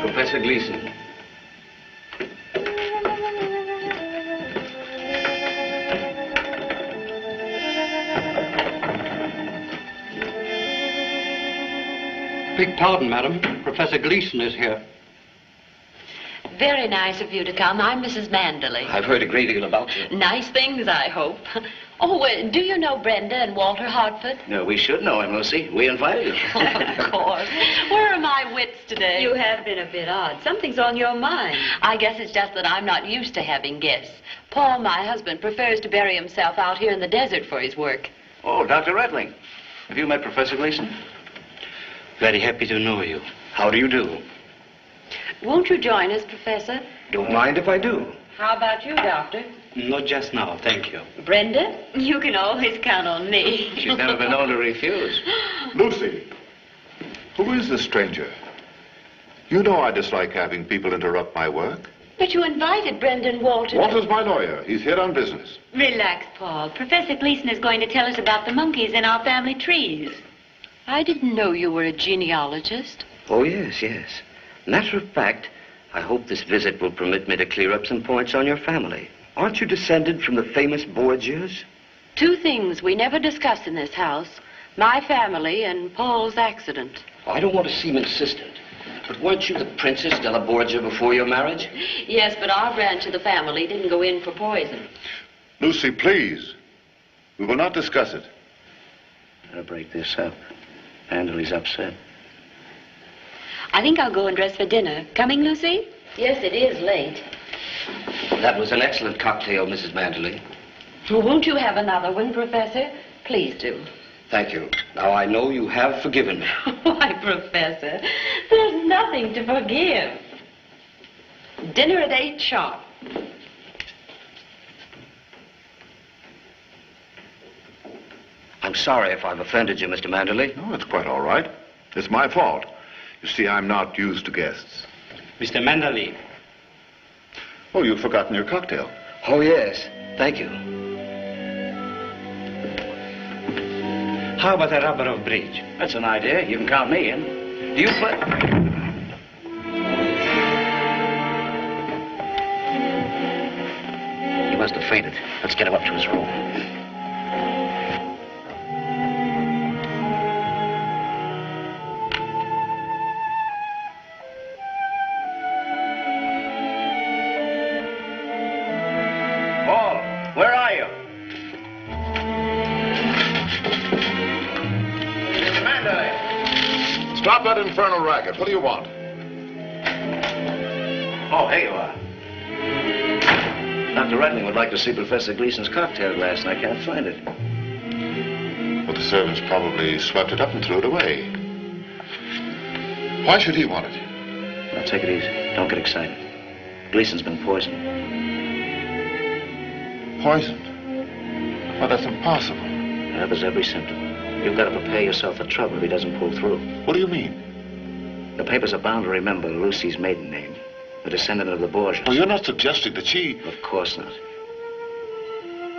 Professor Gleason. Beg pardon, madam. Professor Gleason is here. Very nice of you to come. I'm Mrs. Manderley. I've heard a great deal about you. Nice things, I hope. Oh, do you know Brenda and Walter Hartford? No, we should know him, Lucy. We invited him. Of course. Where are my wits today? You have been a bit odd. Something's on your mind. I guess it's just that I'm not used to having guests. Paul, my husband, prefers to bury himself out here in the desert for his work. Oh, Dr. Redling. Have you met Professor Gleason? Very happy to know you. How do you do? Won't you join us, Professor? Don't mind if I do. How about you, Doctor? Not just now, thank you. Brenda, you can always count on me. She's never been known to refuse. Lucy, who is this stranger? You know I dislike having people interrupt my work. But you invited Brenda and Walter. Walter's my lawyer. He's here on business. Relax, Paul. Professor Gleason is going to tell us about the monkeys in our family trees. I didn't know you were a genealogist. Oh, yes, yes. Matter of fact, I hope this visit will permit me to clear up some points on your family. Aren't you descended from the famous Borgias? Two things we never discuss in this house. My family and Paul's accident. Oh, I don't want to seem insistent, but weren't you the Princess Della Borgia before your marriage? Yes, but our branch of the family didn't go in for poison. Lucy, please. We will not discuss it. I'll break this up. Manderley's upset. I think I'll go and dress for dinner. Coming, Lucy? Yes, it is late. That was an excellent cocktail, Mrs. Manderley. Well, won't you have another one, Professor? Please do. Thank you. Now, I know you have forgiven me. Why, Professor, there's nothing to forgive. Dinner at 8 sharp. I'm sorry if I've offended you, Mr. Manderley. No, it's quite all right. It's my fault. You see, I'm not used to guests. Mr. Manderley. Oh, you've forgotten your cocktail. Oh, yes. Thank you. How about a rubber of bridge? That's an idea. You can count me in. Do you play? He must have fainted. Let's get him up to his room. Stop that infernal racket. What do you want? Oh, here you are. Dr. Redling would like to see Professor Gleason's cocktail glass, and I can't find it. Well, the servants probably swept it up and threw it away. Why should he want it? Now, take it easy. Don't get excited. Gleason's been poisoned. Poisoned? Well, that's impossible. That was every symptom. You've got to prepare yourself for trouble if he doesn't pull through. What do you mean? The papers are bound to remember Lucy's maiden name, the descendant of the Borgias. Well, you're not suggesting that she... Of course not.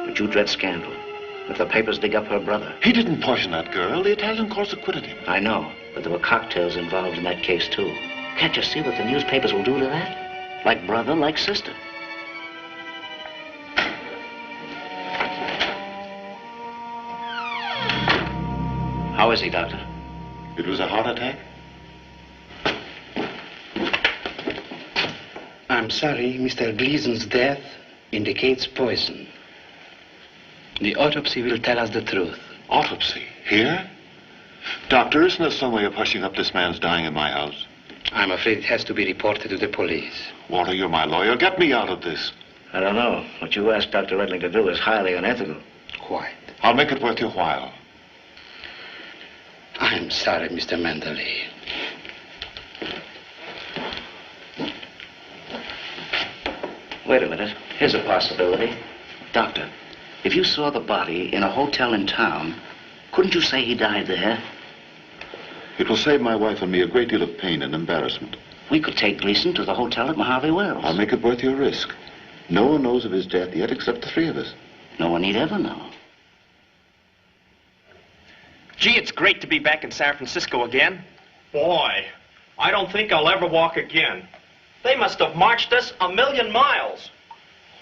But you dread scandal. If the papers dig up her brother... He didn't poison that girl. The Italian courts acquitted him. I know, but there were cocktails involved in that case, too. Can't you see what the newspapers will do to that? Like brother, like sister. How is he, Doctor? It was a heart attack? I'm sorry, Mr. Gleason's death indicates poison. The autopsy will tell us the truth. Autopsy? Here? Doctor, isn't there some way of hushing up this man's dying in my house? I'm afraid it has to be reported to the police. Walter, you're my lawyer. Get me out of this. I don't know. What you asked Dr. Redling to do is highly unethical. Quite. I'll make it worth your while. I'm sorry, Mr. Manderley. Wait a minute. Here's a possibility. Doctor, if you saw the body in a hotel in town, couldn't you say he died there? It will save my wife and me a great deal of pain and embarrassment. We could take Gleason to the hotel at Mojave Wells. I'll make it worth your risk. No one knows of his death yet except the three of us. No one need ever know. Gee, it's great to be back in San Francisco again. Boy, I don't think I'll ever walk again. They must have marched us 1,000,000 miles.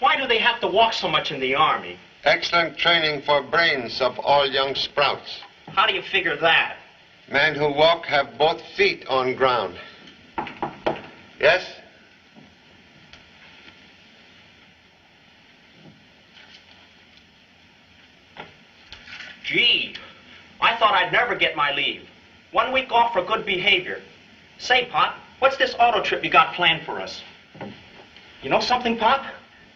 Why do they have to walk so much in the Army? Excellent training for brains of all young sprouts. How do you figure that? Men who walk have both feet on ground. Yes? Gee, I thought I'd never get my leave. 1 week off for good behavior. Say, Pop, what's this auto trip you got planned for us? You know something, Pop?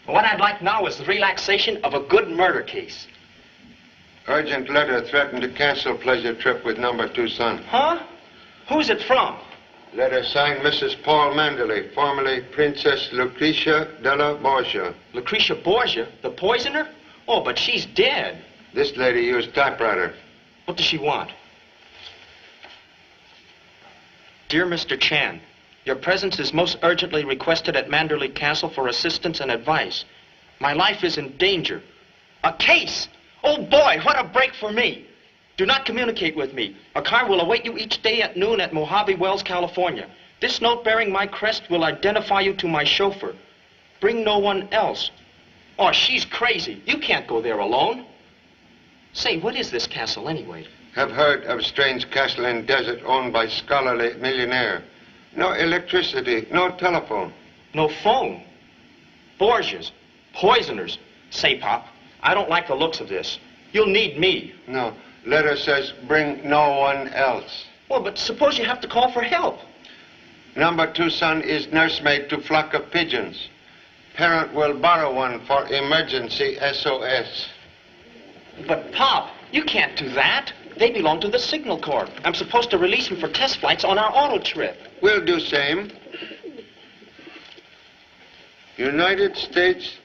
What I'd like now is the relaxation of a good murder case. Urgent letter threatened to cancel pleasure trip with number 2 son. Huh? Who's it from? Letter signed Mrs. Paul Manderley, formerly Princess Lucretia della Borgia. Lucretia Borgia, the poisoner? Oh, but she's dead. This lady used typewriter. What does she want? Dear Mr. Chan, your presence is most urgently requested at Manderley Castle for assistance and advice. My life is in danger. A case! Oh boy, what a break for me! Do not communicate with me. A car will await you each day at noon at Mojave Wells, California. This note bearing my crest will identify you to my chauffeur. Bring no one else. Oh, she's crazy. You can't go there alone. Say, what is this castle anyway? Have heard of strange castle in desert owned by scholarly millionaire. No electricity, no telephone. No phone. Borgias. Poisoners. Say, Pop, I don't like the looks of this. You'll need me. No. Letter says bring no one else. Well, but suppose you have to call for help. Number 2 son is nursemaid to flock of pigeons. Parent will borrow one for emergency SOS. But, Pop, you can't do that. They belong to the Signal Corps. I'm supposed to release them for test flights on our auto trip. We'll do same. United States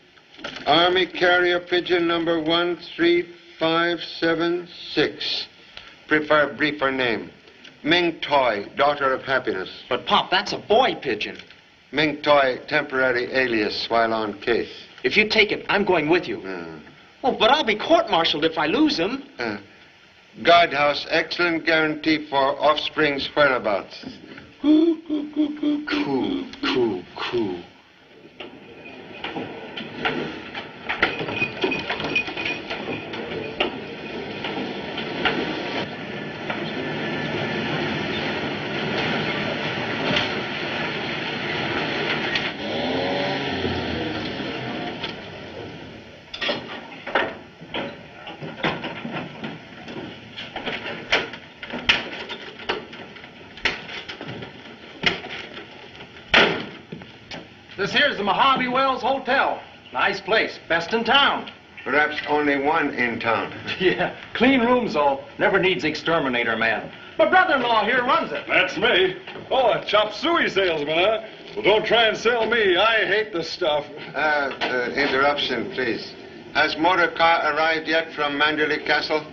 Army carrier pigeon number 13576. Prefer briefer name. Ming Toy, daughter of happiness. But, Pop, that's a boy pigeon. Ming Toy, temporary alias while on case. If you take it, I'm going with you. Oh, but I'll be court-martialed if I lose him. Guardhouse, excellent guarantee for offspring's whereabouts. Cool. This here's the Mojave Wells Hotel. Nice place, best in town. Perhaps only one in town. Yeah, clean rooms, though. Never needs exterminator man. My brother-in-law here runs it. That's me. Oh, a chop suey salesman, huh? Well, don't try and sell me. I hate the stuff. Interruption, please. Has motor car arrived yet from Manderley Castle?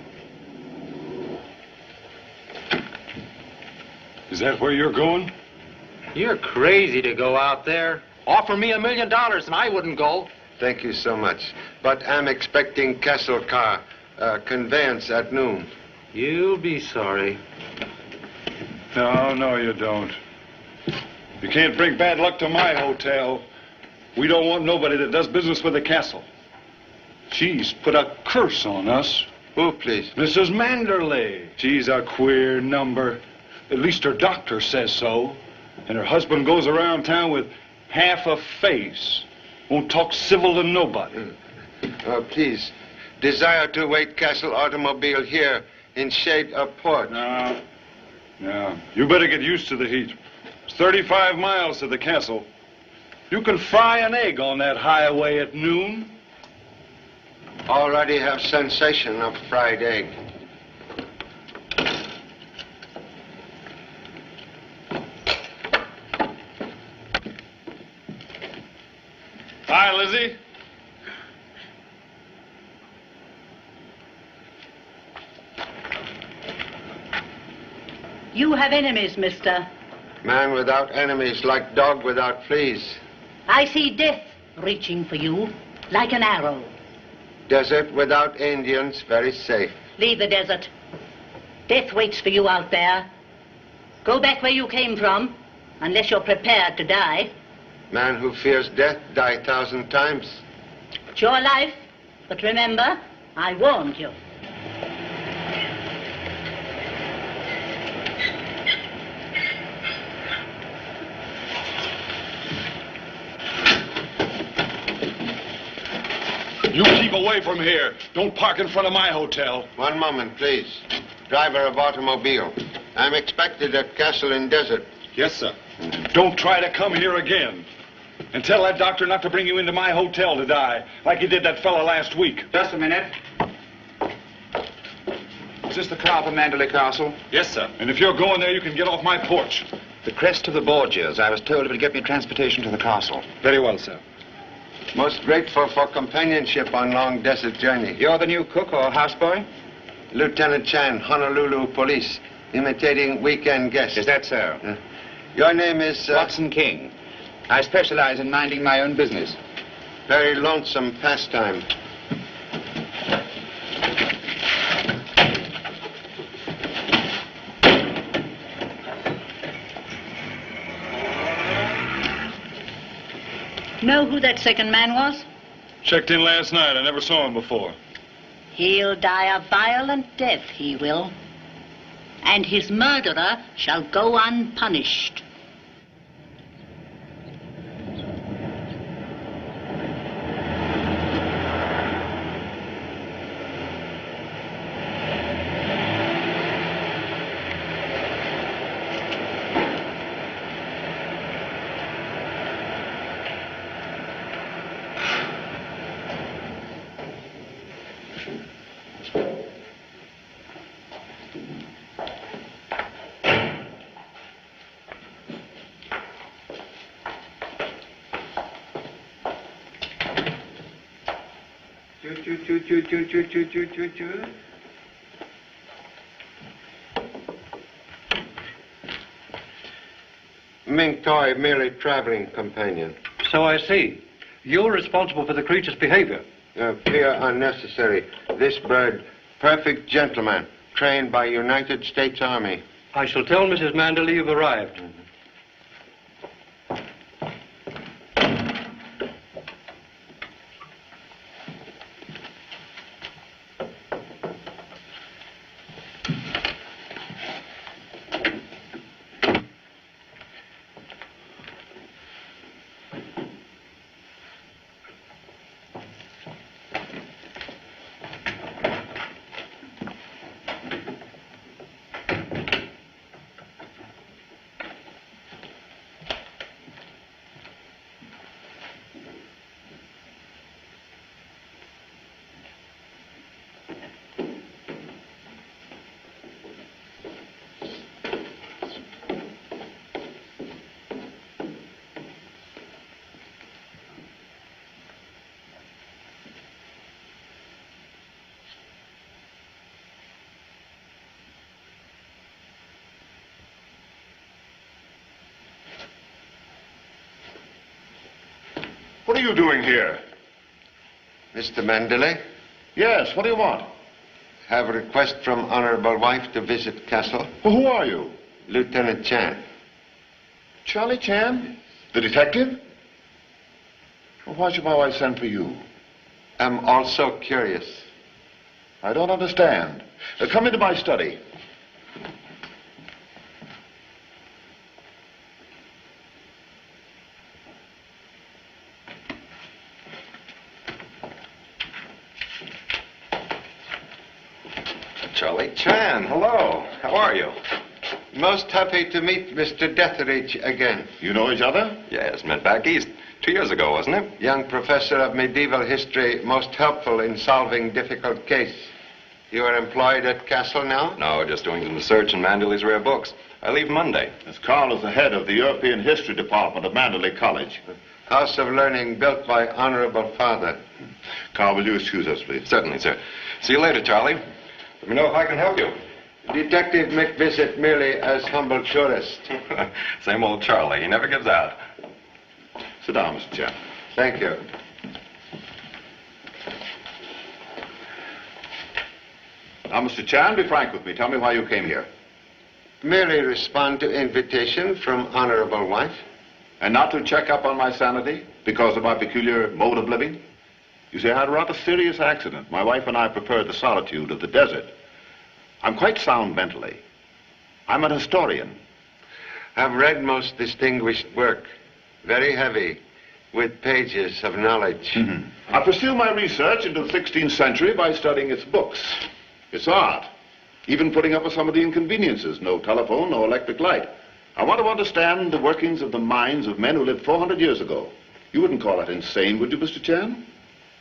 Is that where you're going? You're crazy to go out there. Offer me $1 million and I wouldn't go. Thank you so much. But I'm expecting Castle car, conveyance at noon. You'll be sorry. No, you don't. You can't bring bad luck to my hotel. We don't want nobody that does business with the castle. She's put a curse on us. Who, please? Mrs. Manderley. She's a queer number. At least her doctor says so. And her husband goes around town with half a face. Won't talk civil to nobody. Please, desire to wait Castle automobile here in shade of port. No. You better get used to the heat. It's 35 miles to the castle. You can fry an egg on that highway at noon. Already have sensation of fried egg. Hi, Lizzie. You have enemies, mister. Man without enemies, like dog without fleas. I see death reaching for you, like an arrow. Desert without Indians, very safe. Leave the desert. Death waits for you out there. Go back where you came from. unless you're prepared to die. Man who fears death die 1,000 times. It's your life, but remember, I warned you. You keep away from here. Don't park in front of my hotel. One moment, please. Driver of automobile. I'm expected at Castle in Desert. Yes, sir. Don't try to come here again. And tell that doctor not to bring you into my hotel to die, like he did that fella last week. Just a minute. Is this the car for Mandalay Castle? Yes, sir. And if you're going there, you can get off my porch. The crest of the Borgias. I was told it would get me transportation to the castle. Very well, sir. Most grateful for companionship on long desert journey. You're the new cook or houseboy? Lieutenant Chan, Honolulu Police, imitating weekend guests. Is that so? Your name is... Watson King. I specialize in minding my own business. Very lonesome pastime. Know who that second man was? Checked in last night. I never saw him before. He'll die a violent death, he will. And his murderer shall go unpunished. Ming Toy, merely traveling companion. So I see. You're responsible for the creature's behavior. Fear unnecessary. This bird, perfect gentleman, trained by United States Army. I shall tell Mrs. Mandalay you've arrived. What are you doing here? Mr. Mandalay? Yes, what do you want? Have a request from honorable wife to visit Castle. Well, who are you? Lieutenant Chan. Charlie Chan? The detective? Well, why should my wife send for you? I'm also curious. I don't understand. Come into my study. Charlie Chan, hello. How are you? Most happy to meet Mr. Detheridge again. You know each other? Yes, met back east 2 years ago, wasn't it? Young professor of medieval history, most helpful in solving difficult case. You are employed at Castle now? No, just doing some research in Mandalay's rare books. I leave Monday. As Carl is the head of the European History Department of Mandalay College. House of learning built by honorable father. Carl, will you excuse us, please? Certainly, sir. See you later, Charlie. Let me know if I can help you. Detective make visit merely as humble tourist. Same old Charlie. He never gives out. Sit down, Mr. Chan. Thank you. Now, Mr. Chan, be frank with me. Tell me why you came here. Merely respond to invitation from honorable wife. And not to check up on my sanity because of my peculiar mode of living? You see, I had a rather serious accident. My wife and I prefer the solitude of the desert. I'm quite sound mentally. I'm an historian. I've read most distinguished work. Very heavy, with pages of knowledge. I pursue my research into the 16th century by studying its books, its art, even putting up with some of the inconveniences. No telephone, no electric light. I want to understand the workings of the minds of men who lived 400 years ago. You wouldn't call that insane, would you, Mr. Chan?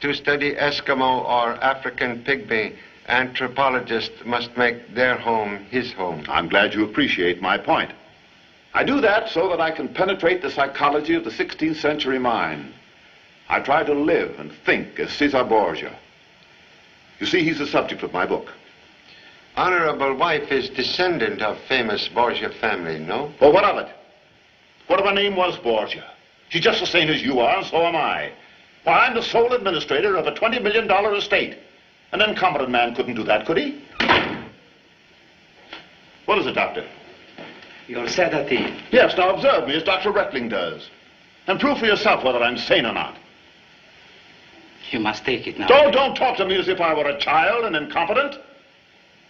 To study Eskimo or African pygmy, anthropologist must make their home his home. I'm glad you appreciate my point. I do that so that I can penetrate the psychology of the 16th century mind. I try to live and think as Caesar Borgia. You see, he's the subject of my book. Honorable wife is descendant of famous Borgia family, no? Well, what of it? What if her name was Borgia? She's just the same as you are, and so am I. Why, I'm the sole administrator of a $20 million estate. An incompetent man couldn't do that, could he? What is it, Doctor? Your sedative. Yes, now observe me as Dr. Reckling does. And prove for yourself whether I'm sane or not. You must take it now. Don't talk to me as if I were a child and incompetent.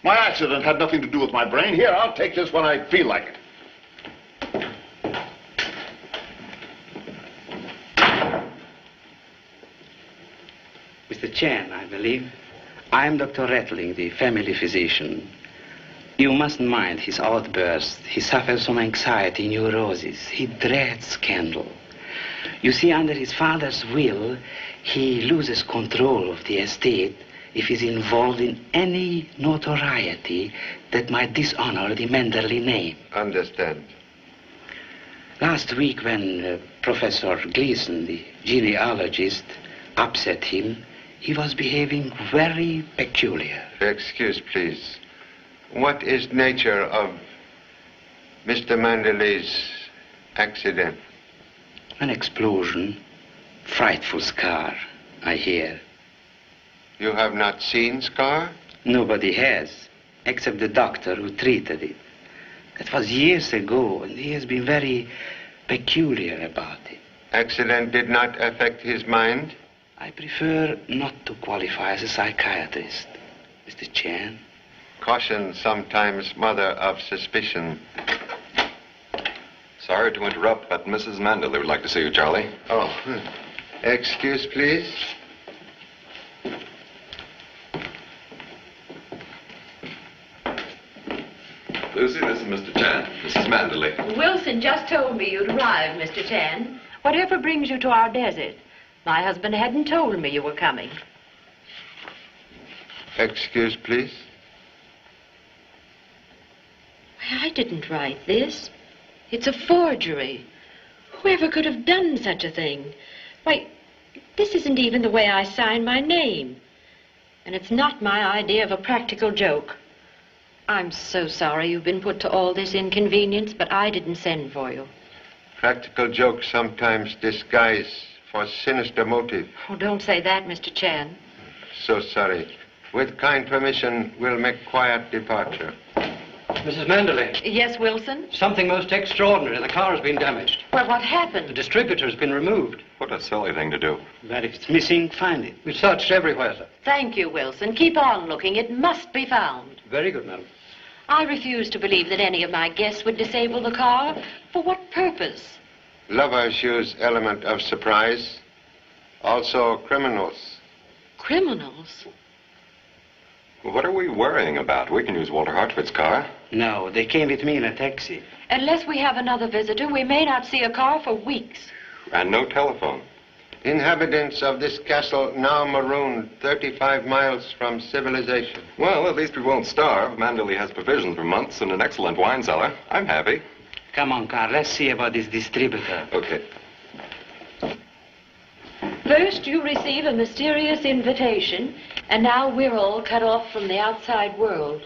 My accident had nothing to do with my brain. Here, I'll take this when I feel like it. Mr. Chan, I believe. I'm Dr. Reckling, the family physician. You mustn't mind his outbursts. He suffers from anxiety, neurosis. He dreads scandal. You see, under his father's will, he loses control of the estate if he's involved in any notoriety that might dishonor the Manderley name. Understand. Last week, when Professor Gleason, the genealogist, upset him, he was behaving very peculiar. Excuse, please. What is nature of Mr. Manderley's accident? An explosion. Frightful scar, I hear. You have not seen scar? Nobody has, except the doctor who treated it. That was years ago, and he has been very peculiar about it. Accident did not affect his mind? I prefer not to qualify as a psychiatrist, Mr. Chan. Caution sometimes mother of suspicion. Sorry to interrupt, but Mrs. Manderley would like to see you, Charlie. Oh, excuse, please. Lucy, this is Mr. Chan, Mrs. Manderley. Wilson just told me you'd arrived, Mr. Chan. Whatever brings you to our desert? My husband hadn't told me you were coming. Excuse, please. I didn't write this. It's a forgery. Whoever could have done such a thing? Why, this isn't even the way I sign my name. And it's not my idea of a practical joke. I'm so sorry you've been put to all this inconvenience, but I didn't send for you. Practical jokes sometimes disguise for sinister motive. Oh, don't say that, Mr. Chan. So sorry. With kind permission, we'll make quiet departure. Mrs. Manderley. Yes, Wilson? Something most extraordinary. The car has been damaged. Well, what happened? The distributor has been removed. What a silly thing to do. But if it's missing, find it. We searched everywhere, sir. Thank you, Wilson. Keep on looking. It must be found. Very good, madam. I refuse to believe that any of my guests would disable the car. For what purpose? Lovers use element of surprise. Also criminals. Criminals? What are we worrying about? We can use Walter Hartford's car. No, they came with me in a taxi. Unless we have another visitor, we may not see a car for weeks. And no telephone. Inhabitants of this castle now marooned 35 miles from civilization. Well, at least we won't starve. Manderley has provisions for months and an excellent wine cellar. I'm happy. Come on, Carl. Let's see about this distributor. Okay. First, you receive a mysterious invitation, and now we're all cut off from the outside world.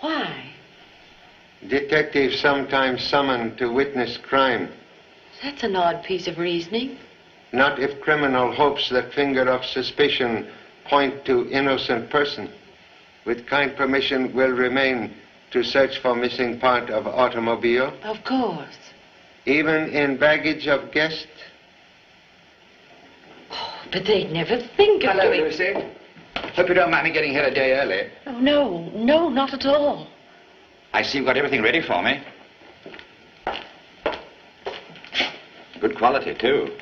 Why? Detectives sometimes summoned to witness crime. That's an odd piece of reasoning. Not if criminal hopes that finger of suspicion point to innocent person. With kind permission, will remain to search for missing part of automobile? Of course. Even in baggage of guest? But they'd never think of Hello, doing... Lucy. Hope you don't mind me getting here a day early. Oh, no, not at all. I see you've got everything ready for me. Good quality, too.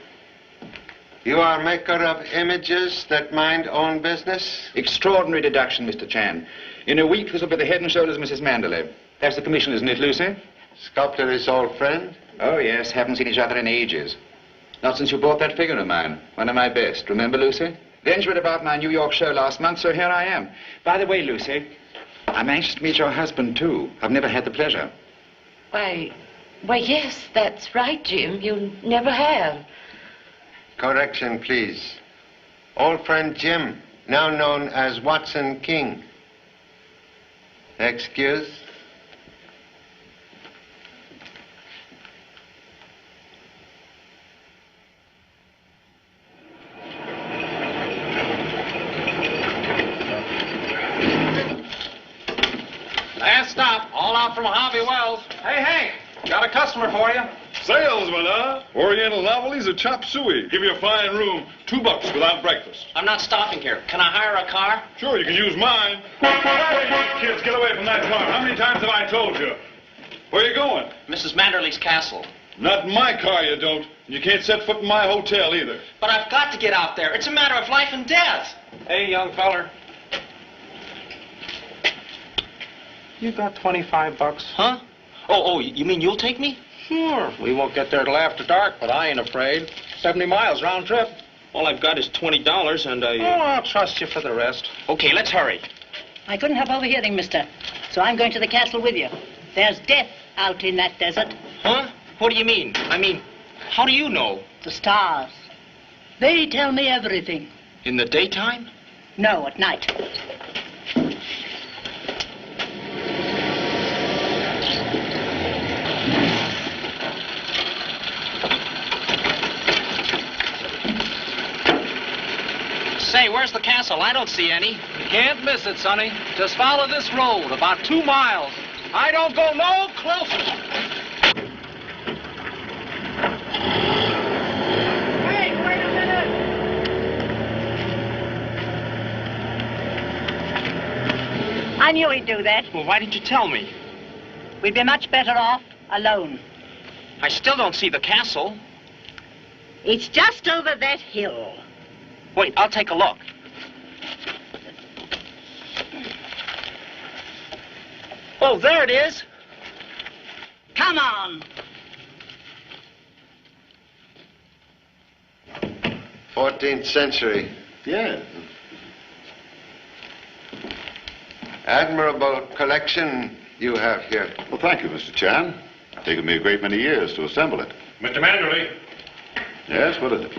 You are maker of images that mind own business? Extraordinary deduction, Mr. Chan. In a week, this will be the head and shoulders of Mrs. Manderley. That's the commission, isn't it, Lucy? Sculptor is old friend? Oh, yes. Haven't seen each other in ages. Not since you bought that figure of mine. One of my best. Remember, Lucy? Then you read about my New York show last month, so here I am. By the way, Lucy, I'm anxious to meet your husband, too. I've never had the pleasure. Why, yes, that's right, Jim. You never have. Correction, please. Old friend Jim, now known as Watson King. Excuse? Last stop, all out from Mojave Wells. Hey, Hank, got a customer for you. Salesman, huh? Oriental novelties or chop suey. Give you a fine room. $2 without breakfast. I'm not stopping here. Can I hire a car? Sure, you can use mine. Hey, kids, get away from that car. How many times have I told you? Where are you going? Mrs. Manderley's castle. Not in my car, you don't. You can't set foot in my hotel either. But I've got to get out there. It's a matter of life and death. Hey, young feller. You got $25? Huh? Oh, you mean you'll take me? Sure. We won't get there till after dark, but I ain't afraid. 70 miles round trip. All I've got is $20 and I... Oh, I'll trust you for the rest. Okay, let's hurry. I couldn't help overhearing, mister. So I'm going to the castle with you. There's death out in that desert. Huh? What do you mean? I mean, how do you know? The stars. They tell me everything. In the daytime? No, at night. Say, where's the castle? I don't see any. You can't miss it, Sonny. Just follow this road, about 2 miles. I don't go no closer. Hey, wait a minute! I knew he'd do that. Well, why didn't you tell me? We'd be much better off alone. I still don't see the castle. It's just over that hill. Wait, I'll take a look. Oh, there it is. Come on. 14th century. Yeah. Admirable collection you have here. Well, thank you, Mr. Chan. It's taken me a great many years to assemble it. Mr. Manderley, Yes, what is it?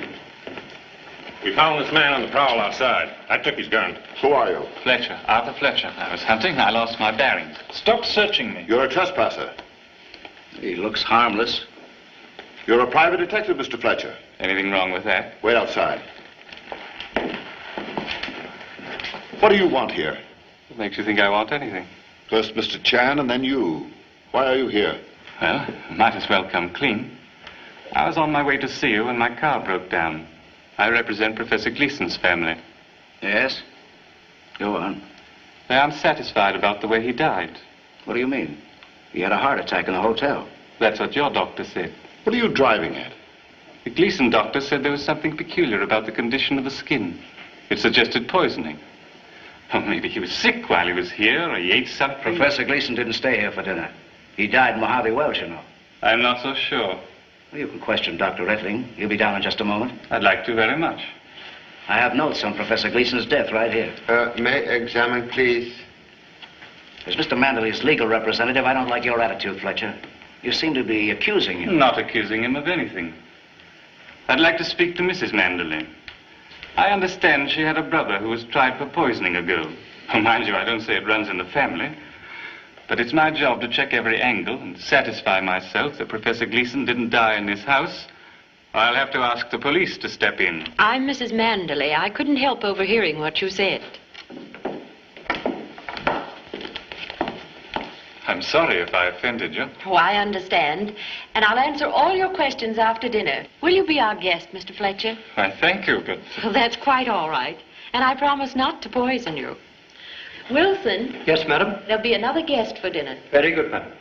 we found this man on the prowl outside. I took his gun. Who are you? Fletcher, Arthur Fletcher. I was hunting. I lost my bearings. Stop searching me. You're a trespasser. He looks harmless. You're a private detective, Mr. Fletcher. Anything wrong with that? Wait outside. What do you want here? What makes you think I want anything? First Mr. Chan and then you. Why are you here? Well, might as well come clean. I was on my way to see you when my car broke down. I represent Professor Gleason's family. Yes? Go on. They aren't satisfied about the way he died. What do you mean? He had a heart attack in the hotel. That's what your doctor said. What are you driving at? The Gleason doctor said there was something peculiar about the condition of the skin. It suggested poisoning. Or maybe he was sick while he was here, or he ate something. Professor Gleason didn't stay here for dinner. He died in Mojave Wells, you know. I'm not so sure. Well, you can question Dr. Rettling. He'll be down in just a moment. I'd like to very much. I have notes on Professor Gleason's death right here. May I examine, please? As Mr. Manderley's legal representative, I don't like your attitude, Fletcher. You seem to be accusing him. Not accusing him of anything. I'd like to speak to Mrs. Manderley. I understand she had a brother who was tried for poisoning a girl. Oh, mind you, I don't say it runs in the family. But it's my job to check every angle and satisfy myself that Professor Gleason didn't die in this house. I'll have to ask the police to step in. I'm Mrs. Manderley. I couldn't help overhearing what you said. I'm sorry if I offended you. Oh, I understand. And I'll answer all your questions after dinner. Will you be our guest, Mr. Fletcher? I thank you, but... Well, that's quite all right. And I promise not to poison you. Wilson. Yes, madam? There'll be another guest for dinner. Very good, madam.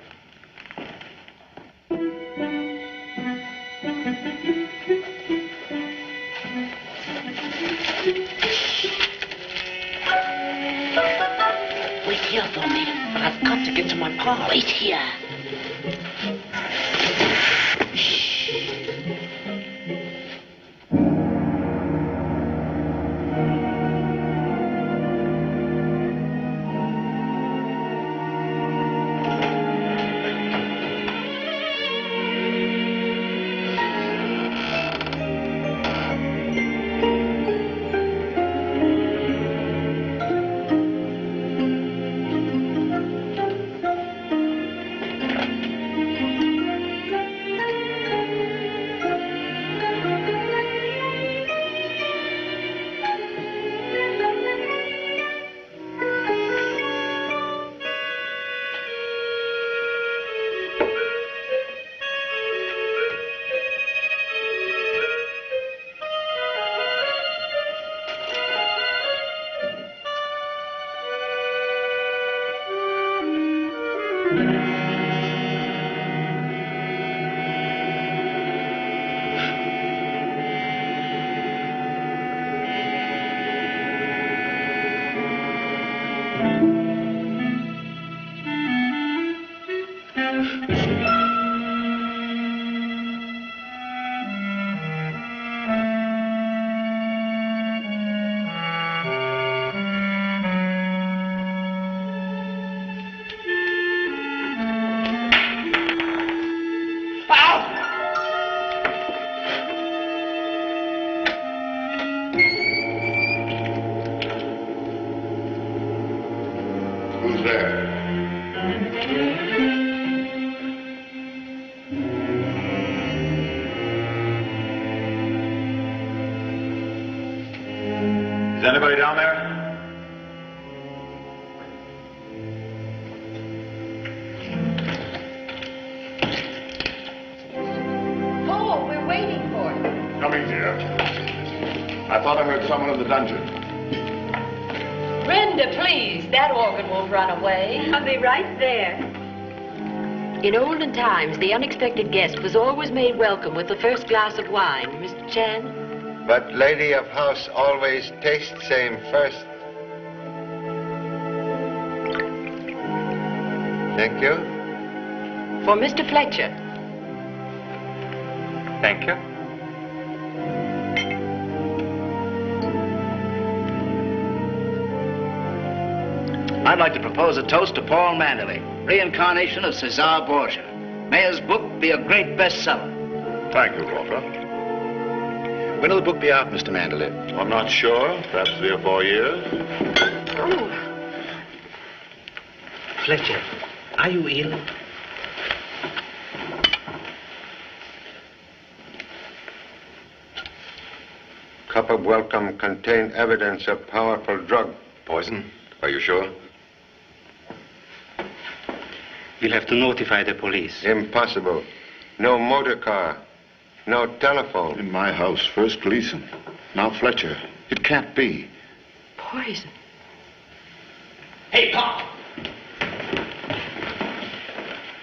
Wait here for me. But I've got to get to my pa. Wait here. Who's there? Is anybody down there? Oh, we're waiting for you. Coming, dear. I thought I heard someone in the dungeon. Brenda, please. That organ won't run away. I'll be right there. In olden times, the unexpected guest was always made welcome with the first glass of wine. Mr. Chan? But lady of house always taste same first. Thank you. For Mr. Fletcher. Thank you. I'd like to propose a toast to Paul Manderley, reincarnation of Cesar Borgia. May his book be a great bestseller. Thank you, Walter. When will the book be out, Mr. Manderley? I'm not sure. Perhaps 3 or 4 years. Fletcher, are you ill? Cup of welcome contained evidence of powerful drug. Poison? Are you sure? We'll have to notify the police. Impossible. No motor car. No telephone. In my house, first Gleason. Now Fletcher. It can't be. Poison. Hey, Pop!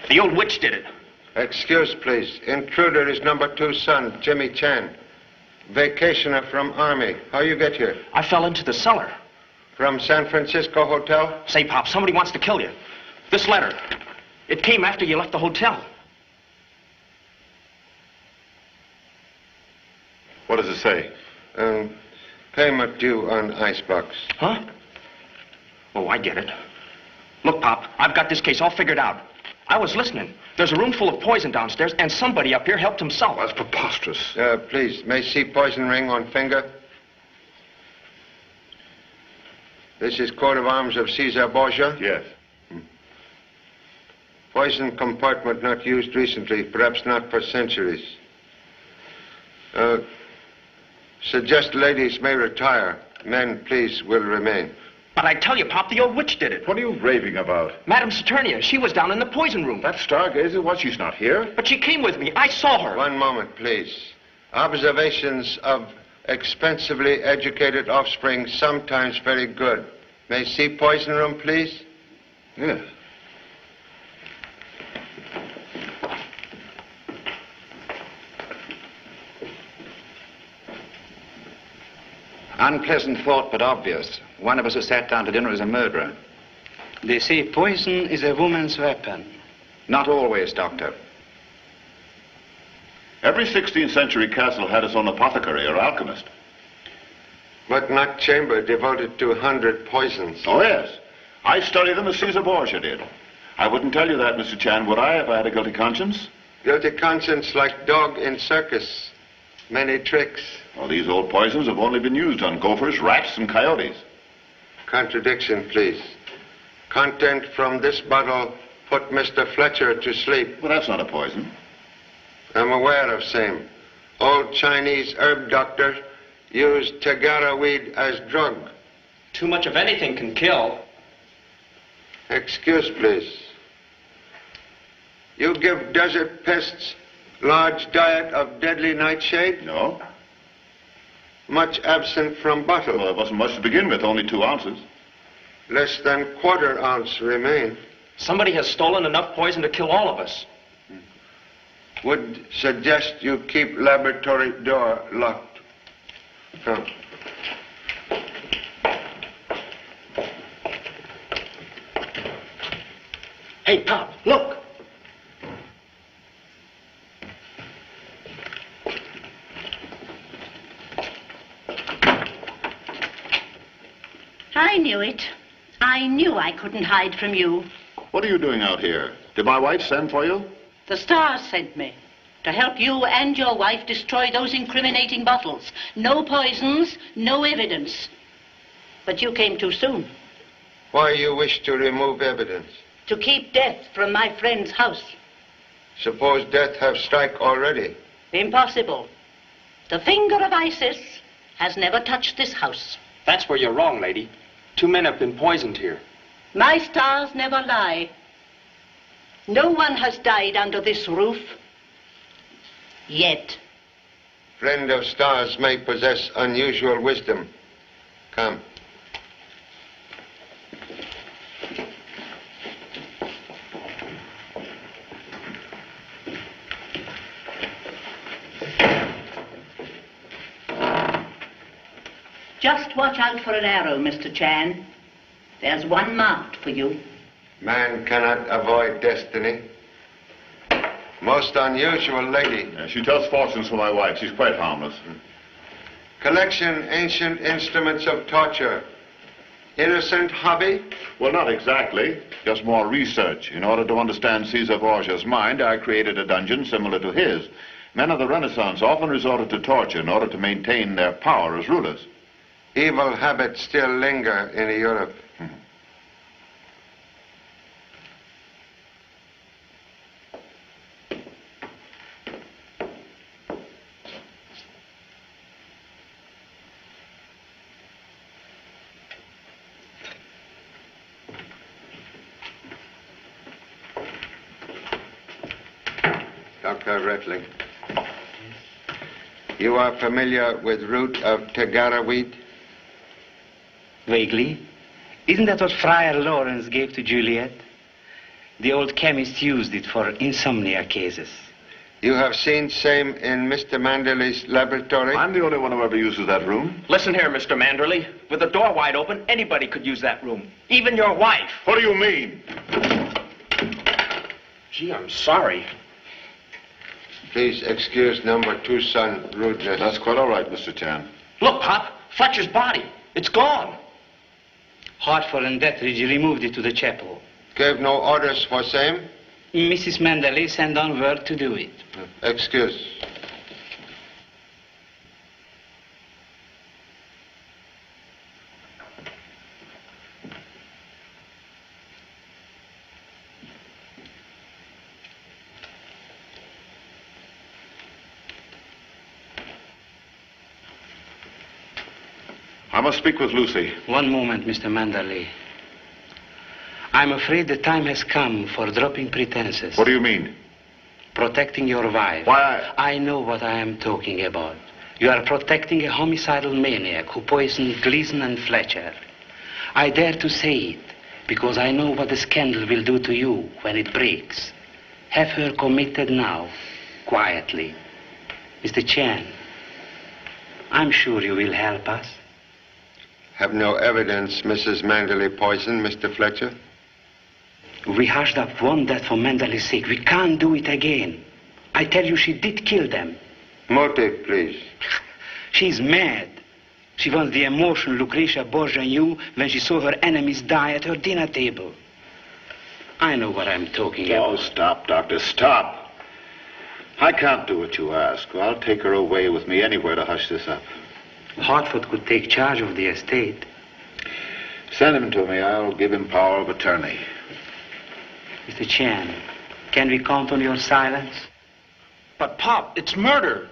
The old witch did it. Excuse, please. Intruder is number 2 son, Jimmy Chan. Vacationer from Army. How you get here? I fell into the cellar. From San Francisco Hotel? Say, Pop, somebody wants to kill you. This letter, it came after you left the hotel. What does it say? Payment due on icebox. Huh? Oh, I get it. Look, Pop, I've got this case all figured out. I was listening. There's a room full of poison downstairs, and somebody up here helped himself. That's preposterous. Please, may see poison ring on finger? This is coat of arms of Cesar Borgia? Yes. Poison compartment not used recently, perhaps not for centuries. Suggest ladies may retire. Men, please, will remain. But I tell you, Pop, the old witch did it. What are you raving about? Madame Saturnia, she was down in the poison room. That stargazer? What, she's not here? But she came with me. I saw her. One moment, please. Observations of expensively educated offspring sometimes very good. May see poison room, please? Yes. Unpleasant thought, but obvious. One of us who sat down to dinner is a murderer. They say poison is a woman's weapon. Not always, Doctor. Every 16th century castle had its own apothecary or alchemist. But not chamber devoted to 100 poisons. Oh, yes. I study them as Caesar Borgia did. I wouldn't tell you that, Mr. Chan, would I, if I had a guilty conscience? Guilty conscience like dog in circus. Many tricks. Well, these old poisons have only been used on gophers, rats, and coyotes. Contradiction, please. Content from this bottle put Mr. Fletcher to sleep. Well, that's not a poison. I'm aware of same. Old Chinese herb doctor used Tagara weed as drug. Too much of anything can kill. Excuse, please. You give desert pests large diet of deadly nightshade? No. Much absent from bottle? Well, it wasn't much to begin with, only 2 ounces. Less than quarter ounce remain. Somebody has stolen enough poison to kill all of us. Would suggest you keep laboratory door locked. Come. Hey, Pop, look. I knew it. I knew I couldn't hide from you. What are you doing out here? Did my wife send for you? The stars sent me to help you and your wife destroy those incriminating bottles. No poisons, no evidence. But you came too soon. Why you wish to remove evidence? To keep death from my friend's house. Suppose death have strike already. Impossible. The finger of Isis has never touched this house. That's where you're wrong, lady. 2 men have been poisoned here. My stars never lie. No one has died under this roof. Yet. Friend of stars may possess unusual wisdom. Come. Just watch out for an arrow, Mr. Chan. There's one marked for you. Man cannot avoid destiny. Most unusual lady. Yeah, she tells fortunes for my wife. She's quite harmless. Collection ancient instruments of torture. Innocent hobby? Well, not exactly. Just more research. In order to understand Caesar Borgia's mind, I created a dungeon similar to his. Men of the Renaissance often resorted to torture in order to maintain their power as rulers. Evil habits still linger in Europe. Dr. Retling, you are familiar with root of Tagara weed? Vaguely. Isn't that what Friar Lawrence gave to Juliet? The old chemist used it for insomnia cases. You have seen same in Mr. Manderley's laboratory? I'm the only one who ever uses that room. Listen here, Mr. Manderley. With the door wide open, anybody could use that room. Even your wife. What do you mean? Gee, I'm sorry. Please excuse number 2 son rudeness. That's quite all right, Mr. Chan. Look, Pop, Fletcher's body. It's gone. Hartford and Detheridge removed it to the chapel. Gave no orders for same? Mrs. Manderley sent on word to do it. Excuse. I must speak with Lucy. One moment, Mr. Manderley. I'm afraid the time has come for dropping pretenses. What do you mean? Protecting your wife. Why, I know what I am talking about. You are protecting a homicidal maniac who poisoned Gleason and Fletcher. I dare to say it because I know what the scandal will do to you when it breaks. Have her committed now, quietly. Mr. Chan, I'm sure you will help us. Have no evidence Mrs. Manderley poisoned Mr. Fletcher? We hushed up one death for Manderley's sake. We can't do it again. I tell you, she did kill them. Motive, please. She's mad. She wants the emotion Lucretia Borgia knew when she saw her enemies die at her dinner table. I know what I'm talking about. Oh, stop, Doctor, stop. I can't do what you ask. I'll take her away with me anywhere to hush this up. Hartford could take charge of the estate. Send him to me. I'll give him power of attorney. Mr. Chan, can we count on your silence? But, Pop, it's murder.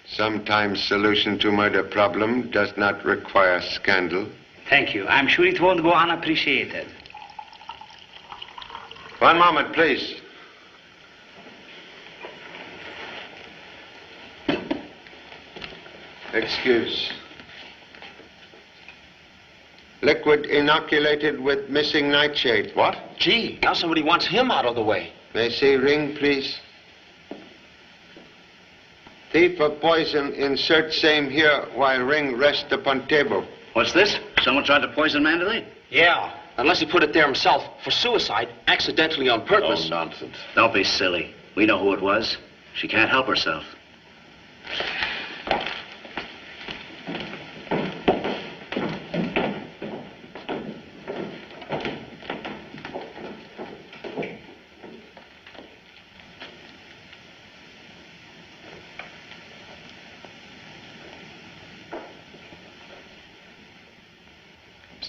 Sometimes solution to murder problem does not require scandal. Thank you. I'm sure it won't go unappreciated. One moment, please. Excuse. Liquid inoculated with missing nightshade. What? Gee, now somebody wants him out of the way. May I see ring, please? Thief of poison, insert same here while ring rest upon table. What's this? Someone tried to poison Manderley? Yeah, unless he put it there himself for suicide, accidentally on purpose. Oh, nonsense. Don't be silly. We know who it was. She can't help herself.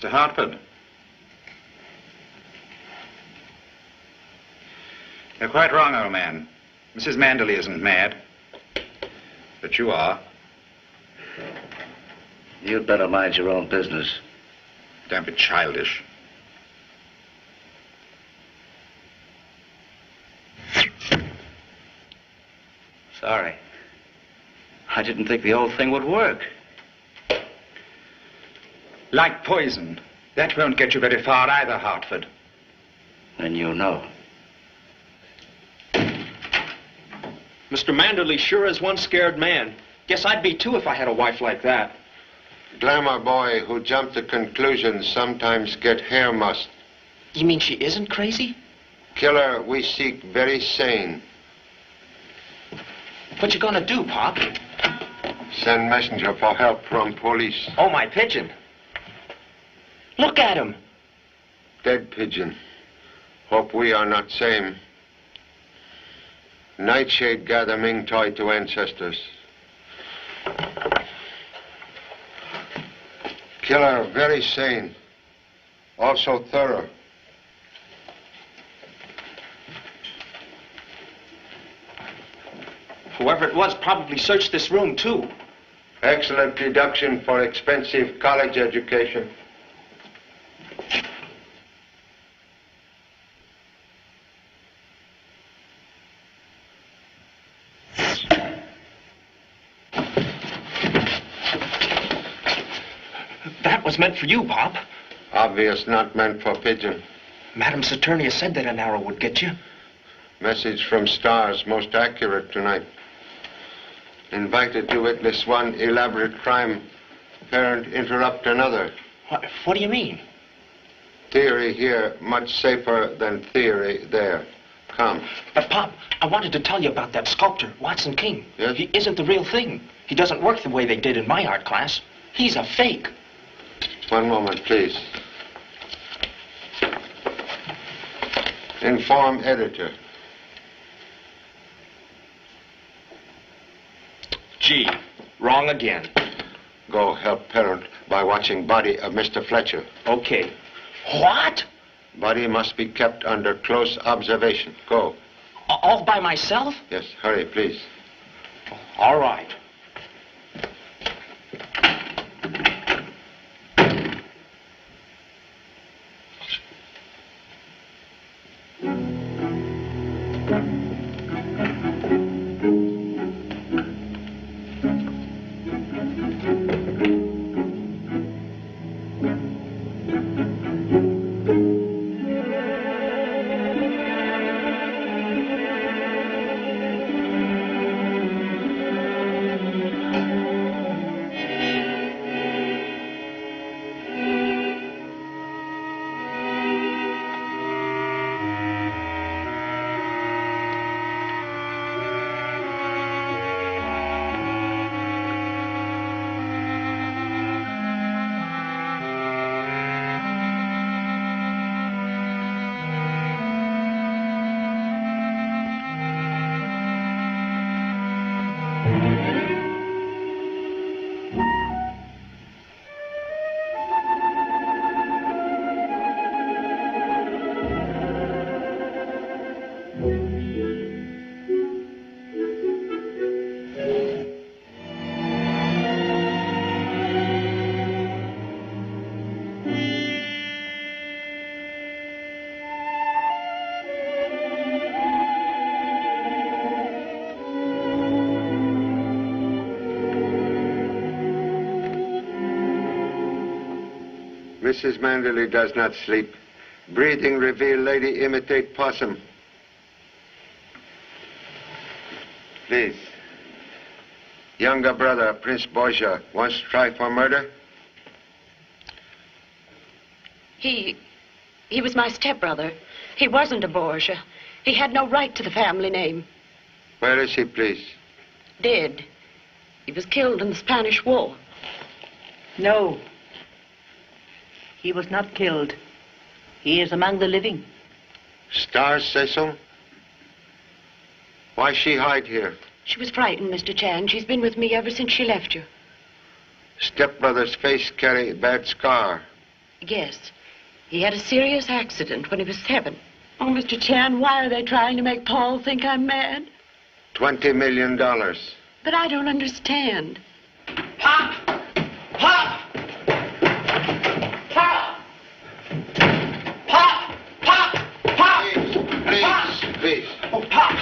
Mr. Hartford. You're quite wrong, old man. Mrs. Manderley isn't mad. But you are. You'd better mind your own business. Don't be childish. Sorry. I didn't think the old thing would work. Like poison. That won't get you very far either, Hartford. Then you know. Mr. Manderley sure is one scared man. Guess I'd be too if I had a wife like that. Glamour boy who jump to conclusions sometimes get hair must. You mean she isn't crazy? Killer we seek very sane. What you gonna do, Pop? Send messenger for help from police. Oh, my pigeon. Look at him. Dead pigeon. Hope we are not same. Nightshade gather Ming toy to ancestors. Killer very sane. Also thorough. Whoever it was probably searched this room, too. Excellent deduction for expensive college education. That was meant for you, Pop. Obvious not meant for pigeon. Madam Saturnia said that an arrow would get you. Message from stars most accurate tonight. Invited to witness one elaborate crime. Parent interrupt another. What do you mean? Theory here much safer than theory there. Come. But, Pop, I wanted to tell you about that sculptor, Watson King. Yes? He isn't the real thing. He doesn't work the way they did in my art class. He's a fake. One moment, please. Inform editor. Gee, wrong again. Go help parent by watching body of Mr. Fletcher. Okay. What? Body must be kept under close observation. Go. All by myself? Yes, hurry, please. All right. Mrs. Manderley does not sleep. Breathing reveal lady imitate possum. Please. Younger brother, Prince Borgia, wants to try for murder? He was my stepbrother. He wasn't a Borgia. He had no right to the family name. Where is he, please? Dead. He was killed in the Spanish War. No. He was not killed. He is among the living. Stars say so? Why she hide here? She was frightened, Mr. Chan. She's been with me ever since she left you. Stepbrother's face carry bad scar. Yes. He had a serious accident when he was 7. Oh, Mr. Chan, why are they trying to make Paul think I'm mad? $20 million. But I don't understand. Pop! Pop! Pop! Pop! Pop! Pop! Please. Oh, Pop!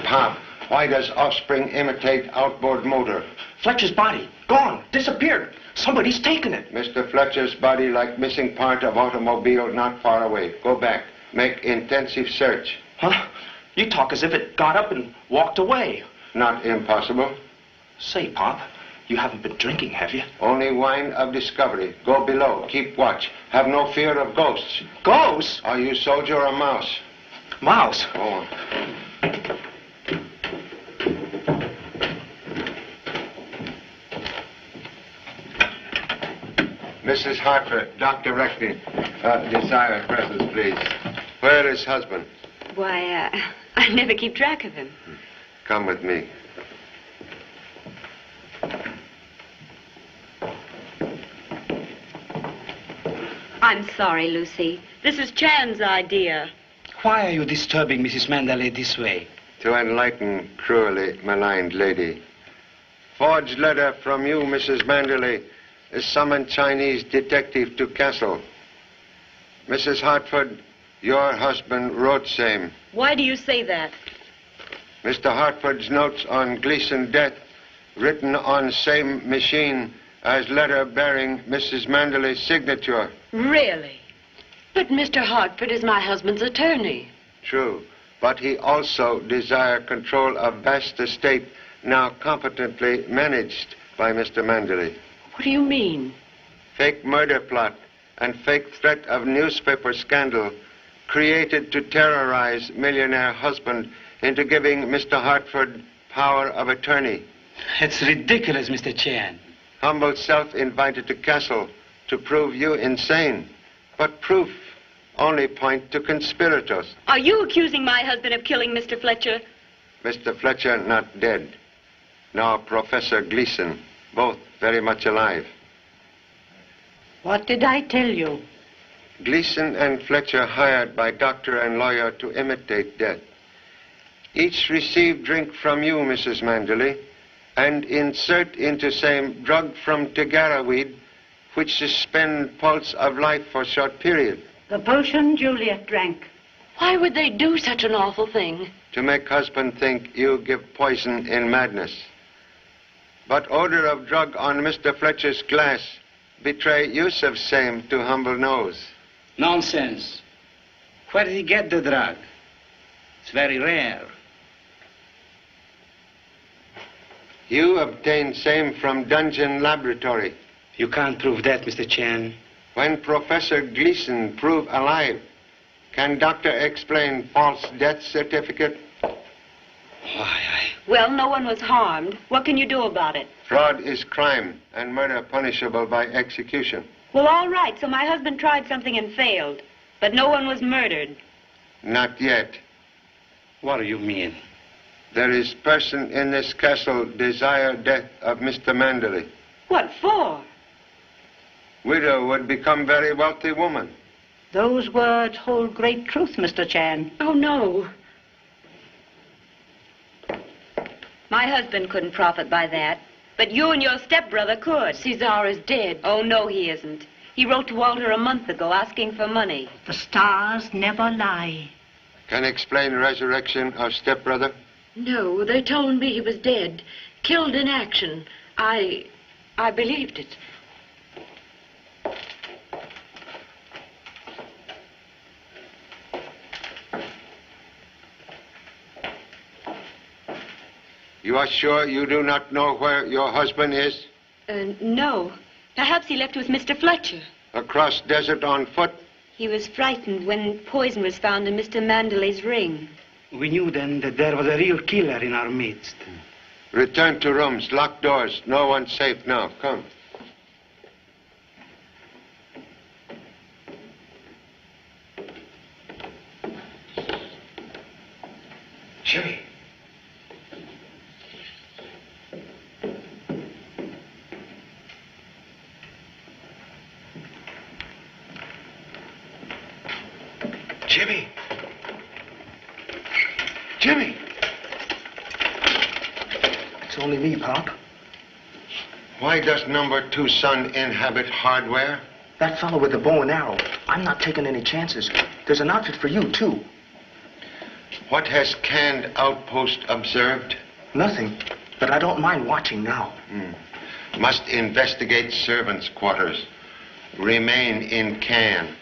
Pop. Why does offspring imitate outboard motor? Fletcher's body. Gone. Disappeared. Somebody's taken it. Mr. Fletcher's body like missing part of automobile not far away. Go back. Make intensive search. Huh? You talk as if it got up and walked away. Not impossible. Say, Pop, you haven't been drinking, have you? Only wine of discovery. Go below. Keep watch. Have no fear of ghosts. Ghosts? Are you soldier or mouse? Mouse. Oh. Mrs. Hartford, Dr. Reckney, desire presence, please. Where is husband? Why, I never keep track of him. Come with me. I'm sorry, Lucy. This is Chan's idea. Why are you disturbing Mrs. Manderley this way? To enlighten cruelly maligned lady. Forged letter from you, Mrs. Manderley, summoned Chinese detective to castle. Mrs. Hartford, your husband wrote same. Why do you say that? Mr. Hartford's notes on Gleason death written on same machine as letter bearing Mrs. Manderley's signature. Really? But Mr. Hartford is my husband's attorney. True, but he also desire control of vast estate now competently managed by Mr. Manderley. What do you mean? Fake murder plot and fake threat of newspaper scandal created to terrorize millionaire husband into giving Mr. Hartford power of attorney. It's ridiculous, Mr. Chan. Humble self invited to castle to prove you insane. But proof only point to conspirators. Are you accusing my husband of killing Mr. Fletcher? Mr. Fletcher not dead. Now Professor Gleason, both very much alive. What did I tell you? Gleason and Fletcher hired by doctor and lawyer to imitate death. Each received drink from you, Mrs. Manderley, and insert into same drug from Tagara weed, which suspend pulse of life for short period. The potion Juliet drank. Why would they do such an awful thing? To make husband think you give poison in madness. But odor of drug on Mr. Fletcher's glass betray use of same to humble nose. Nonsense. Where did he get the drug? It's very rare. You obtained same from dungeon laboratory. You can't prove that, Mr. Chan. When Professor Gleason prove alive, can doctor explain false death certificate? Well, no one was harmed. What can you do about it? Fraud is crime and murder punishable by execution. Well, all right, so my husband tried something and failed. But no one was murdered. Not yet. What do you mean? There is person in this castle desire death of Mr. Manderley. What for? Widow would become very wealthy woman. Those words hold great truth, Mr. Chan. Oh, no. My husband couldn't profit by that. But you and your stepbrother could. Cesar is dead. Oh, no, he isn't. He wrote to Walter a month ago asking for money. The stars never lie. Can explain resurrection of stepbrother? No, they told me he was dead. Killed in action. I believed it. You are sure you do not know where your husband is? No. Perhaps he left with Mr. Fletcher. Across desert on foot? He was frightened when poison was found in Mr. Manderley's ring. We knew then that there was a real killer in our midst. Return to rooms, lock doors. No one's safe now. Come. Jimmy. Jimmy. Jimmy. It's only me, Pop. Why does number 2 son inhabit hardware? That fellow with the bow and arrow. I'm not taking any chances. There's an outfit for you, too. What has canned outpost observed? Nothing, but I don't mind watching now. Must investigate servants' quarters. Remain in can.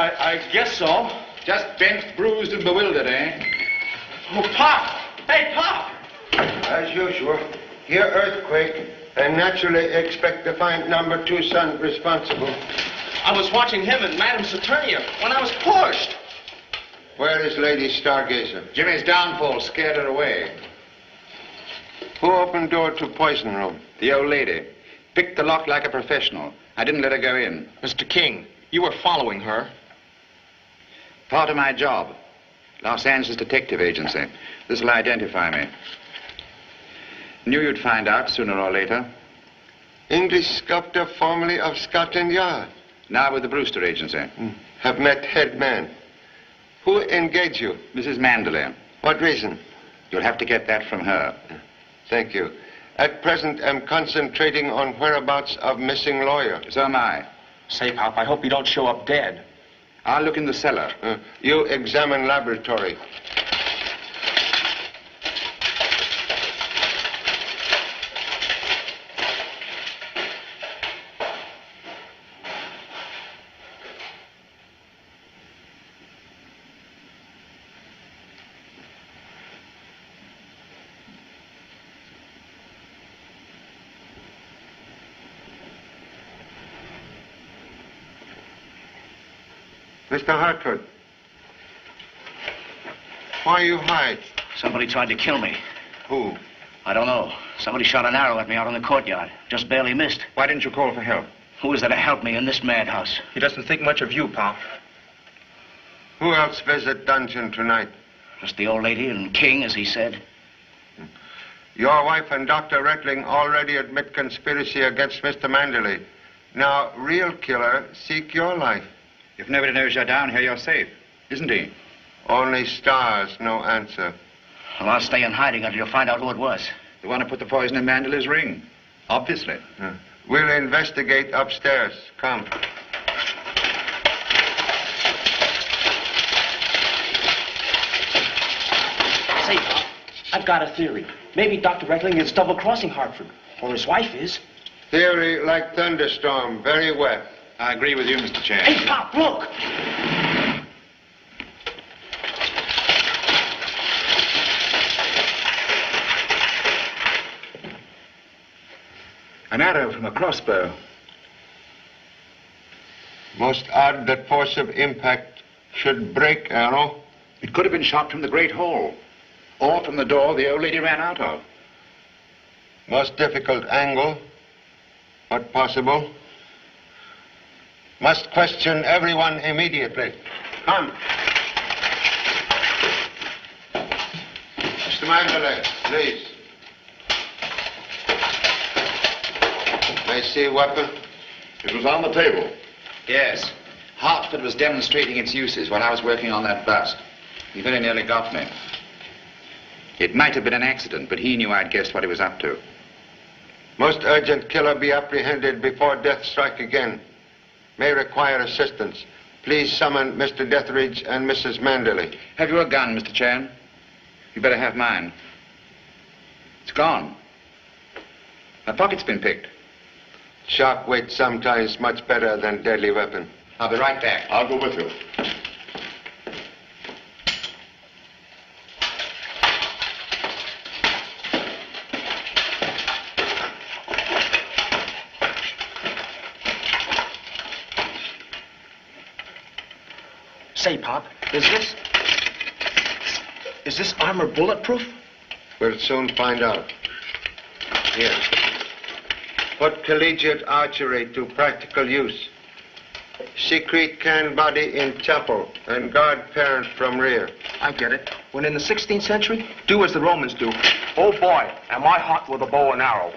I guess so. Just bent, bruised, and bewildered, eh? Oh, Pop! Hey, Pop! As usual, here earthquake, and naturally expect to find number 2 son responsible. I was watching him and Madame Saturnia when I was pushed. Where is Lady Stargazer? Jimmy's downfall scared her away. Who opened door to poison room? The old lady. Picked the lock like a professional. I didn't let her go in. Mr. King, you were following her. Part of my job. Los Angeles Detective Agency. This'll identify me. Knew you'd find out sooner or later. English sculptor formerly of Scotland Yard. Now with the Brewster Agency. Have met head man. Who engaged you? Mrs. Mandalay. What reason? You'll have to get that from her. Thank you. At present, I'm concentrating on whereabouts of missing lawyer. So am I. Say, Pop, I hope you don't show up dead. I'll look in the cellar. You examine laboratory. Mr. Hartford, why you hide? Somebody tried to kill me. Who? I don't know. Somebody shot an arrow at me out in the courtyard. Just barely missed. Why didn't you call for help? Who is there to help me in this madhouse? He doesn't think much of you, Pop. Who else visit dungeon tonight? Just the old lady and King, as he said. Your wife and Dr. Rettling already admit conspiracy against Mr. Manderley. Now, real killer, seek your life. If nobody knows you're down here, you're safe, isn't he? Only stars, no answer. Well, I'll stay in hiding until you find out who it was. The one who put the poison in Mandalay's ring. Obviously. We'll investigate upstairs. Come. Say, Pop, I've got a theory. Maybe Dr. Reckling is double-crossing Hartford, or his wife is. Theory like thunderstorm, very wet. I agree with you, Mr. Chan. Hey, Pop, look! An arrow from a crossbow. Most odd that force of impact should break arrow. It could have been shot from the Great Hall, or from the door the old lady ran out of. Most difficult angle, but possible. Must question everyone immediately. Come. Mr. Mandalay, please. May I see weapon? It was on the table. Yes. Hartford was demonstrating its uses while I was working on that bust. He very nearly got me. It might have been an accident, but he knew I'd guessed what he was up to. Most urgent killer be apprehended before death strike again. May require assistance. Please summon Mr. Deathridge and Mrs. Manderley. Have you a gun, Mr. Chan? You better have mine. It's gone. My pocket's been picked. Sharp weight sometimes much better than deadly weapon. I'll be right back. I'll go with you. Say, Pop, is this armor bulletproof? We'll soon find out. Here. Put collegiate archery to practical use. Secret can body in chapel and guard parent from rear. I get it. When in the 16th century, do as the Romans do. Oh boy, am I hot with a bow and arrow.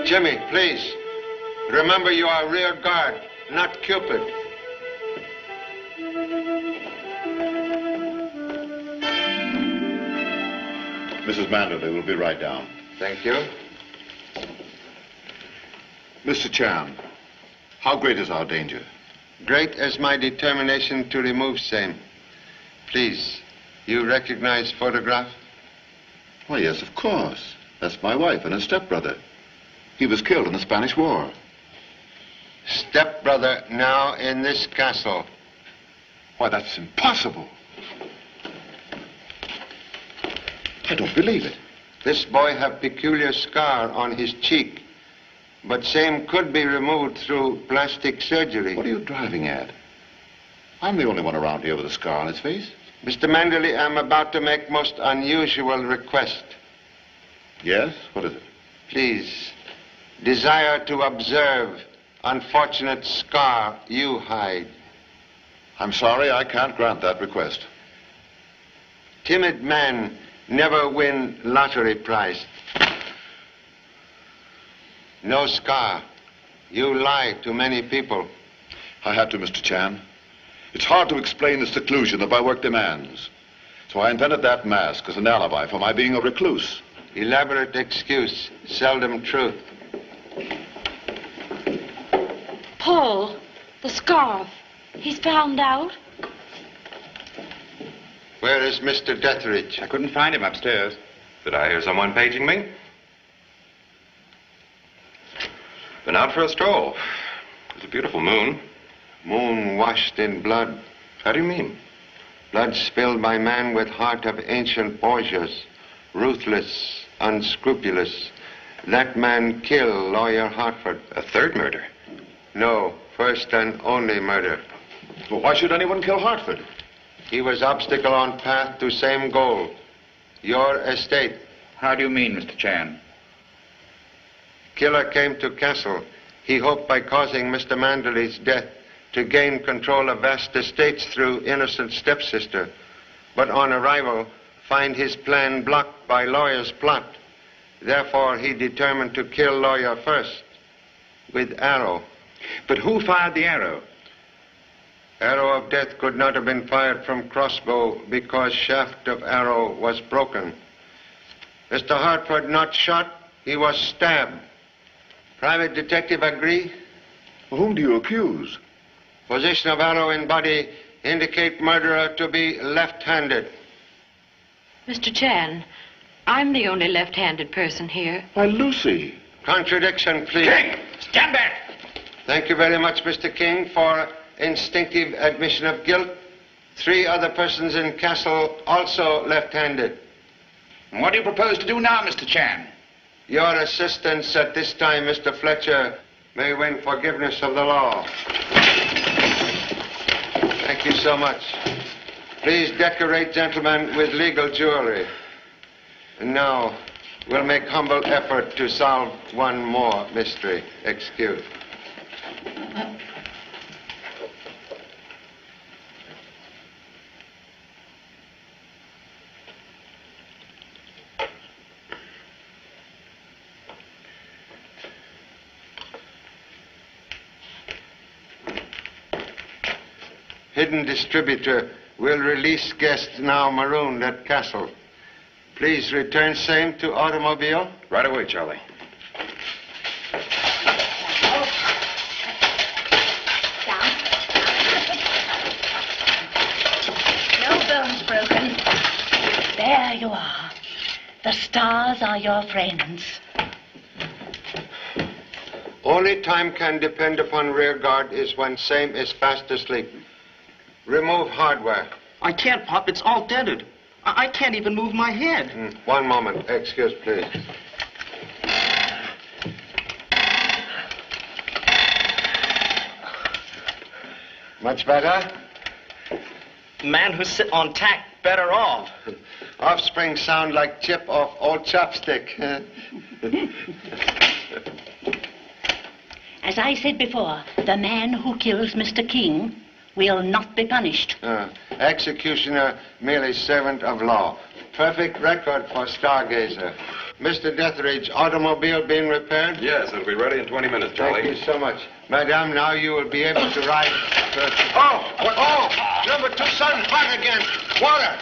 Jimmy, please. Remember you are rear guard, not Cupid. Mrs. Manderley will be right down. Thank you. Mr. Chan, how great is our danger? Great as my determination to remove same. Please, you recognize photograph? Why, yes, of course. That's my wife and her stepbrother. He was killed in the Spanish War. Stepbrother now in this castle. Why, that's impossible. I don't believe it. This boy have peculiar scar on his cheek, but same could be removed through plastic surgery. What are you driving at? I'm the only one around here with a scar on his face. Mr. Manderley, I'm about to make most unusual request. Yes? What is it? Please, desire to observe unfortunate scar you hide. I'm sorry, I can't grant that request. Timid man never win lottery prize. No scar. You lie to many people. I have to, Mr. Chan. It's hard to explain the seclusion that my work demands. So I invented that mask as an alibi for my being a recluse. Elaborate excuse, seldom truth. Paul, the scarf. He's found out. Where is Mr. Detheridge? I couldn't find him upstairs. Did I hear someone paging me? Been out for a stroll. It's a beautiful moon. Moon washed in blood. How do you mean? Blood spilled by man with heart of ancient Borgias. Ruthless, unscrupulous. That man killed Lawyer Hartford. A third murder? No, first and only murder. Well, why should anyone kill Hartford? He was obstacle on path to same goal. Your estate. How do you mean, Mr. Chan? Killer came to castle. He hoped by causing Mr. Manderley's death to gain control of vast estates through innocent stepsister. But on arrival, find his plan blocked by lawyer's plot. Therefore, he determined to kill lawyer first, with arrow. But who fired the arrow? Arrow of death could not have been fired from crossbow because shaft of arrow was broken. Mr. Hartford not shot, he was stabbed. Private detective agree? Whom do you accuse? Position of arrow in body indicate murderer to be left-handed. Mr. Chan, I'm the only left-handed person here. Why, Lucy. Contradiction, please. King, stand back! Thank you very much, Mr. King, for instinctive admission of guilt. 3 other persons in castle also left-handed. And what do you propose to do now, Mr. Chan? Your assistance at this time, Mr. Fletcher, may win forgiveness of the law. Thank you so much. Please decorate, gentlemen, with legal jewelry. And now, we'll make humble effort to solve one more mystery. Excuse. Hidden distributor will release guests now marooned at castle. Please return same to automobile. Right away, Charlie. Down. No bones broken. There you are. The stars are your friends. Only time can depend upon rear guard is when same is fast asleep. Remove hardware. I can't, Pop. It's all dented. I can't even move my head. One moment. Excuse, please. Much better? Man who's sit on tack better off. Offspring sound like chip off old chopstick. As I said before, the man who kills Mr. King will not be punished. Executioner, merely servant of law. Perfect record for stargazer. Mr. Detheridge, automobile being repaired? Yes, it'll be ready in 20 minutes, Charlie. Thank you so much. Madame, now you will be able to ride. Oh, number 2 son, hot again. Water.